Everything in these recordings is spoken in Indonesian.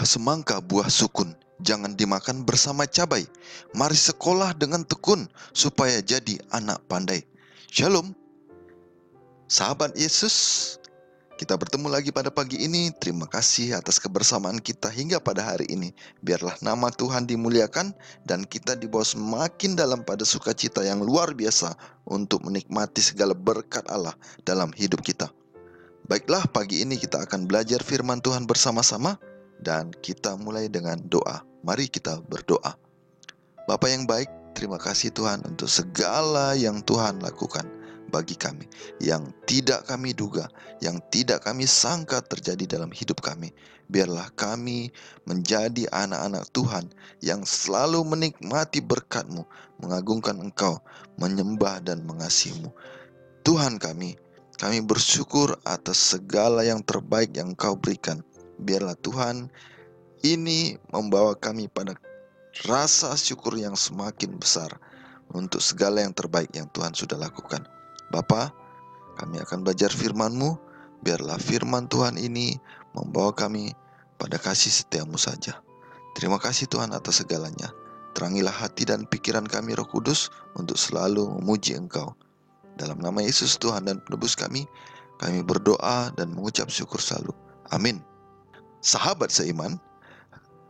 buah semangka, buah sukun, jangan dimakan bersama cabai. Mari sekolah dengan tekun, supaya jadi anak pandai. Shalom, sahabat Yesus. Kita bertemu lagi pada pagi ini. Terima kasih atas kebersamaan kita hingga pada hari ini. Biarlah nama Tuhan dimuliakan dan kita dibawa semakin dalam pada sukacita yang luar biasa untuk menikmati segala berkat Allah dalam hidup kita. Baiklah, pagi ini kita akan belajar firman Tuhan bersama-sama dan kita mulai dengan doa. Mari kita berdoa. Bapa yang baik, terima kasih Tuhan untuk segala yang Tuhan lakukan bagi kami, yang tidak kami duga, yang tidak kami sangka terjadi dalam hidup kami. Biarlah kami menjadi anak-anak Tuhan yang selalu menikmati berkat-Mu, mengagungkan Engkau, menyembah dan mengasihi-Mu. Tuhan kami bersyukur atas segala yang terbaik yang Engkau berikan. Biarlah Tuhan ini membawa kami pada rasa syukur yang semakin besar untuk segala yang terbaik yang Tuhan sudah lakukan. Bapa, kami akan belajar firman-Mu. Biarlah firman Tuhan ini membawa kami pada kasih setia-Mu saja. Terima kasih Tuhan atas segalanya. Terangilah hati dan pikiran kami, Roh Kudus, untuk selalu memuji Engkau. Dalam nama Yesus Tuhan dan Penebus kami berdoa dan mengucap syukur selalu. Amin. Sahabat seiman,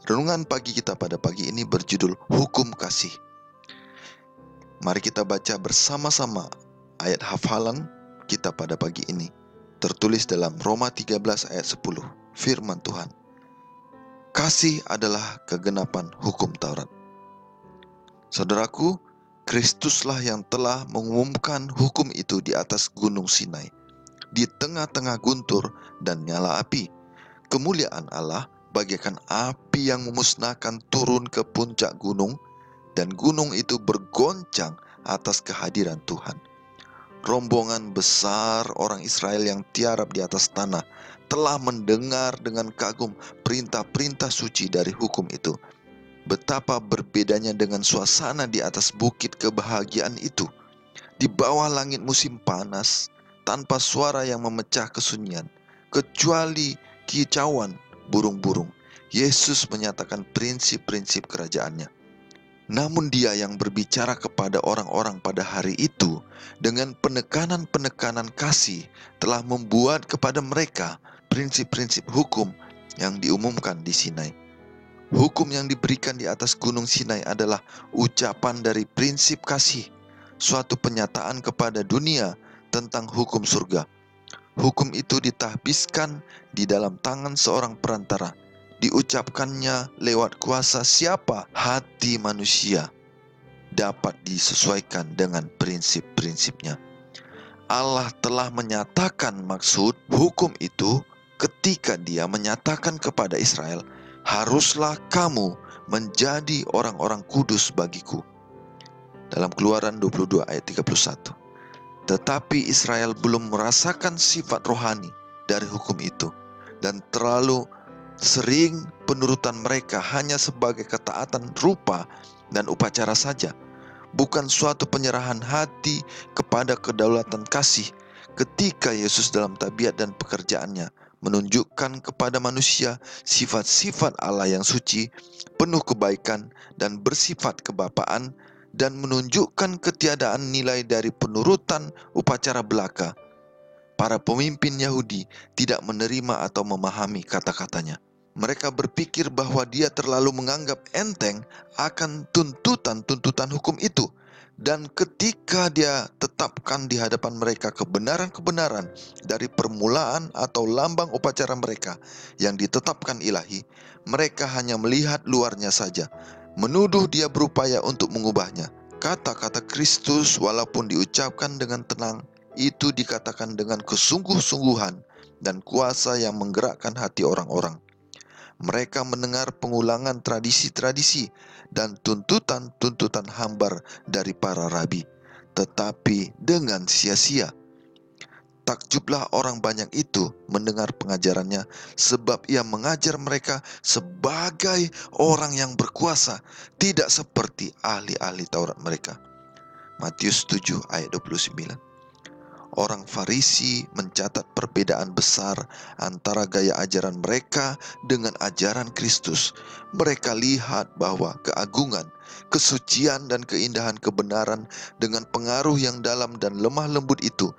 renungan pagi kita pada pagi ini berjudul Hukum Kasih. Mari kita baca bersama-sama ayat hafalan kita pada pagi ini. Tertulis dalam Roma 13 ayat 10. Firman Tuhan. Kasih adalah kegenapan hukum Taurat. Saudaraku, Kristuslah yang telah mengumumkan hukum itu di atas gunung Sinai, di tengah-tengah guntur dan nyala api. Kemuliaan Allah bagaikan api yang memusnahkan turun ke puncak gunung, dan gunung itu bergoncang atas kehadiran Tuhan. Rombongan besar orang Israel yang tiarap di atas tanah telah mendengar dengan kagum perintah-perintah suci dari hukum itu. Betapa berbedanya dengan suasana di atas bukit kebahagiaan itu. Di bawah langit musim panas, tanpa suara yang memecah kesunyian, kecuali kicauan burung-burung, Yesus menyatakan prinsip-prinsip kerajaannya. Namun Dia yang berbicara kepada orang-orang pada hari itu dengan penekanan-penekanan kasih telah membuat kepada mereka prinsip-prinsip hukum yang diumumkan di Sinai. Hukum yang diberikan di atas gunung Sinai adalah ucapan dari prinsip kasih, suatu penyataan kepada dunia tentang hukum surga. Hukum itu ditahbiskan di dalam tangan seorang perantara. Diucapkannya lewat kuasa siapa hati manusia dapat disesuaikan dengan prinsip-prinsipnya. Allah telah menyatakan maksud hukum itu ketika Dia menyatakan kepada Israel, haruslah kamu menjadi orang-orang kudus bagiku. Dalam Keluaran 22 ayat 31. Tetapi Israel belum merasakan sifat rohani dari hukum itu, dan terlalu sering penurutan mereka hanya sebagai ketaatan rupa dan upacara saja, bukan suatu penyerahan hati kepada kedaulatan kasih. Ketika Yesus dalam tabiat dan pekerjaannya menunjukkan kepada manusia sifat-sifat Allah yang suci, penuh kebaikan dan bersifat kebapaan, dan menunjukkan ketiadaan nilai dari penurutan upacara belaka, para pemimpin Yahudi tidak menerima atau memahami kata-katanya. Mereka berpikir bahwa Dia terlalu menganggap enteng akan tuntutan-tuntutan hukum itu. Dan ketika Dia tetapkan di hadapan mereka kebenaran-kebenaran dari permulaan atau lambang upacara mereka yang ditetapkan ilahi, mereka hanya melihat luarnya saja, menuduh Dia berupaya untuk mengubahnya. Kata-kata Kristus walaupun diucapkan dengan tenang, itu dikatakan dengan kesungguh-sungguhan dan kuasa yang menggerakkan hati orang-orang. Mereka mendengar pengulangan tradisi-tradisi dan tuntutan-tuntutan hambar dari para rabi, tetapi dengan sia-sia. Takjublah orang banyak itu mendengar pengajarannya, sebab Ia mengajar mereka sebagai orang yang berkuasa, tidak seperti ahli-ahli Taurat mereka. Matius 7 ayat 29. Orang Farisi mencatat perbedaan besar antara gaya ajaran mereka dengan ajaran Kristus. Mereka lihat bahwa keagungan, kesucian, dan keindahan kebenaran dengan pengaruh yang dalam dan lemah lembut itu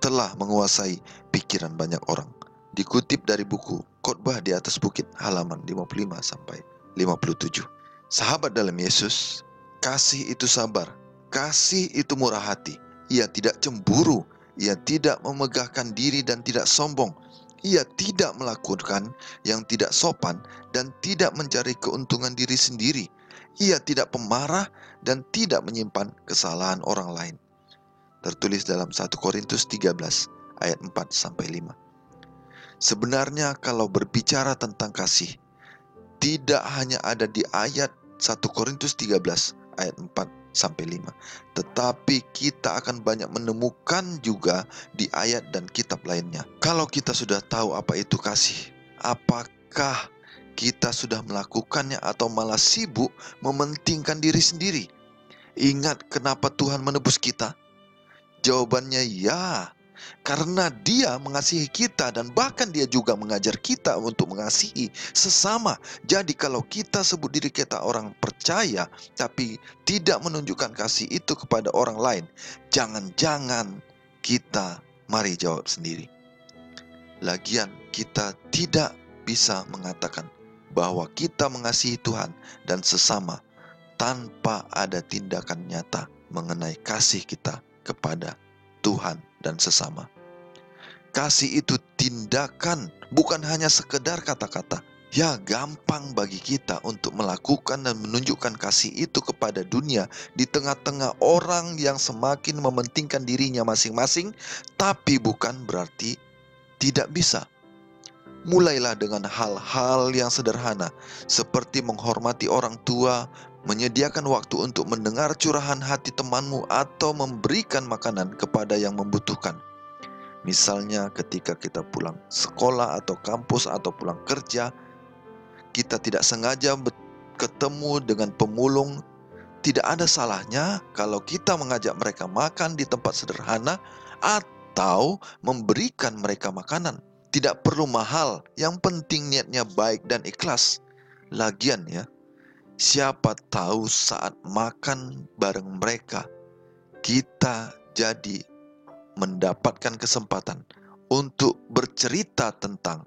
telah menguasai pikiran banyak orang. Dikutip dari buku Khotbah di atas Bukit halaman 55 sampai 57. Sahabat dalam Yesus, kasih itu sabar, kasih itu murah hati. Ia tidak cemburu, ia tidak memegahkan diri dan tidak sombong. Ia tidak melakukan yang tidak sopan dan tidak mencari keuntungan diri sendiri. Ia tidak pemarah dan tidak menyimpan kesalahan orang lain. Tertulis dalam 1 Korintus 13 ayat 4 sampai 5. Sebenarnya kalau berbicara tentang kasih, tidak hanya ada di ayat 1 Korintus 13 ayat 4 sampai 5, tetapi kita akan banyak menemukan juga di ayat dan kitab lainnya. Kalau kita sudah tahu apa itu kasih, apakah kita sudah melakukannya atau malah sibuk mementingkan diri sendiri? Ingat kenapa Tuhan menebus kita? Jawabannya ya, karena Dia mengasihi kita dan bahkan Dia juga mengajar kita untuk mengasihi sesama. Jadi kalau kita sebut diri kita orang percaya tapi tidak menunjukkan kasih itu kepada orang lain, jangan-jangan kita, mari jawab sendiri. Lagian kita tidak bisa mengatakan bahwa kita mengasihi Tuhan dan sesama tanpa ada tindakan nyata mengenai kasih kita kepada Tuhan dan sesama. Kasih itu tindakan, bukan hanya sekedar kata-kata. Ya, gampang bagi kita untuk melakukan dan menunjukkan kasih itu kepada dunia di tengah-tengah orang yang semakin mementingkan dirinya masing-masing, tapi bukan berarti tidak bisa. Mulailah dengan hal-hal yang sederhana, seperti menghormati orang tua, menyediakan waktu untuk mendengar curahan hati temanmu, atau memberikan makanan kepada yang membutuhkan. Misalnya ketika kita pulang sekolah atau kampus atau pulang kerja, kita tidak sengaja ketemu dengan pemulung. Tidak ada salahnya kalau kita mengajak mereka makan di tempat sederhana atau memberikan mereka makanan. Tidak perlu mahal, yang penting niatnya baik dan ikhlas. Lagian ya, siapa tahu saat makan bareng mereka, kita jadi mendapatkan kesempatan untuk bercerita tentang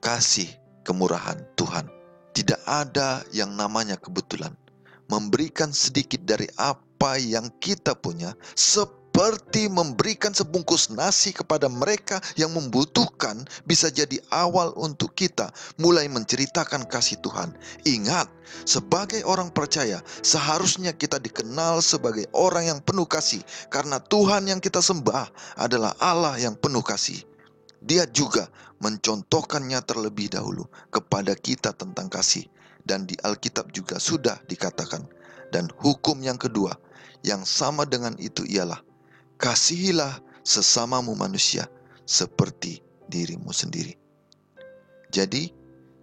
kasih kemurahan Tuhan. Tidak ada yang namanya kebetulan. Memberikan sedikit dari apa yang kita punya, seperti memberikan sebungkus nasi kepada mereka yang membutuhkan, bisa jadi awal untuk kita mulai menceritakan kasih Tuhan. Ingat, sebagai orang percaya, seharusnya kita dikenal sebagai orang yang penuh kasih, karena Tuhan yang kita sembah adalah Allah yang penuh kasih. Dia juga mencontohkannya terlebih dahulu kepada kita tentang kasih. Dan di Alkitab juga sudah dikatakan. Dan hukum yang kedua yang sama dengan itu ialah, kasihilah sesamamu manusia seperti dirimu sendiri. Jadi,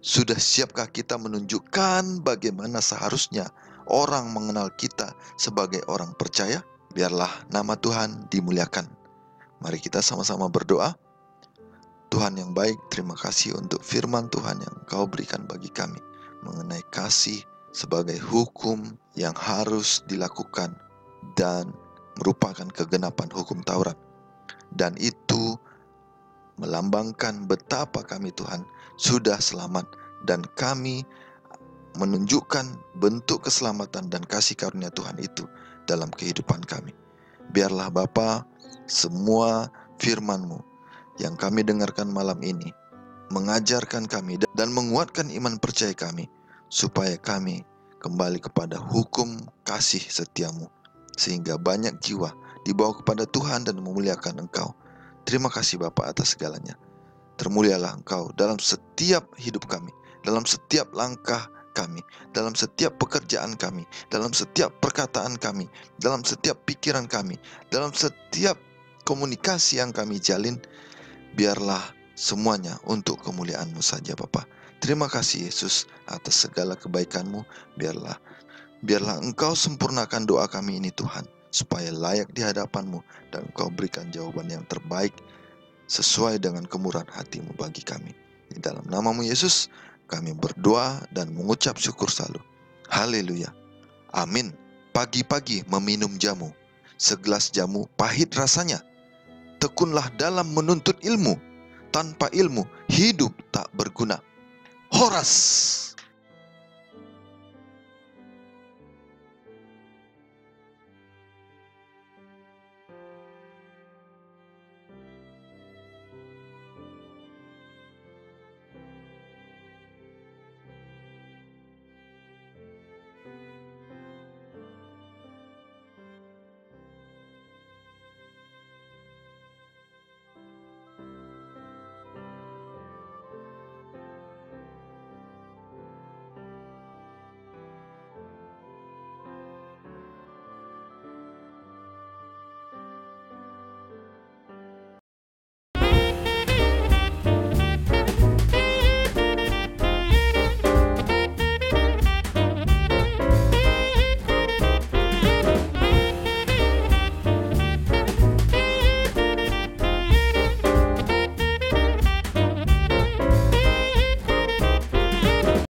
sudah siapkah kita menunjukkan bagaimana seharusnya orang mengenal kita sebagai orang percaya? Biarlah nama Tuhan dimuliakan. Mari kita sama-sama berdoa. Tuhan yang baik, terima kasih untuk firman Tuhan yang Kau berikan bagi kami mengenai kasih sebagai hukum yang harus dilakukan dan merupakan kegenapan hukum Taurat. Dan itu melambangkan betapa kami Tuhan sudah selamat, dan kami menunjukkan bentuk keselamatan dan kasih karunia Tuhan itu dalam kehidupan kami. Biarlah Bapa, semua firman-Mu yang kami dengarkan malam ini mengajarkan kami dan menguatkan iman percaya kami, supaya kami kembali kepada hukum kasih setiamu, sehingga banyak jiwa dibawa kepada Tuhan dan memuliakan Engkau. Terima kasih Bapa atas segalanya. Termulialah Engkau dalam setiap hidup kami, dalam setiap langkah kami, dalam setiap pekerjaan kami, dalam setiap perkataan kami, dalam setiap pikiran kami, dalam setiap komunikasi yang kami jalin. Biarlah semuanya untuk kemuliaan-Mu saja Bapa. Terima kasih Yesus atas segala kebaikan-Mu. Biarlah Engkau sempurnakan doa kami ini Tuhan, supaya layak di hadapan-Mu, dan Engkau berikan jawaban yang terbaik sesuai dengan kemurahan hati-Mu bagi kami. Di dalam nama-Mu Yesus, kami berdoa dan mengucap syukur selalu. Haleluya. Amin. Pagi-pagi meminum jamu. Segelas jamu pahit rasanya. Tekunlah dalam menuntut ilmu. Tanpa ilmu, hidup tak berguna. Horas.